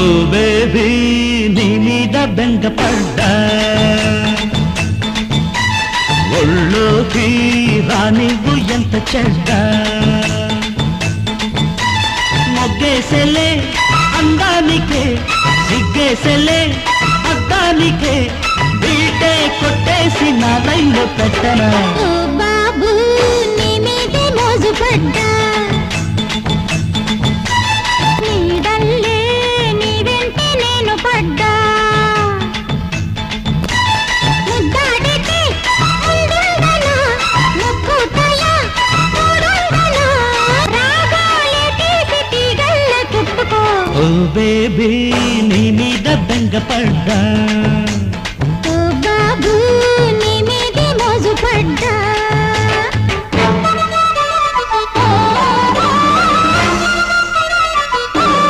ఓ baby నీ మీద బెంగపడ్డా ఒళ్ళోకి రానివ్వు ఎంత చెడ్డ మొగ్గేసెలే అందానికే సిగ్గేసెలే అద్దానికే బీటే కొట్టేసి నా లైన్లో పెట్టనా ఓ బాబు నీ మీదే మోజు పడ్డా నీడల్లే నీ వెంటే నేను పడ్డా ముద్దాడితే ముందుండనా ముక్కుతాయా తోడుండనా రాగాలే తీసి తీగల్ల చుట్టుకో ఓ బేబీ నీ మీద బెంగపడ్డా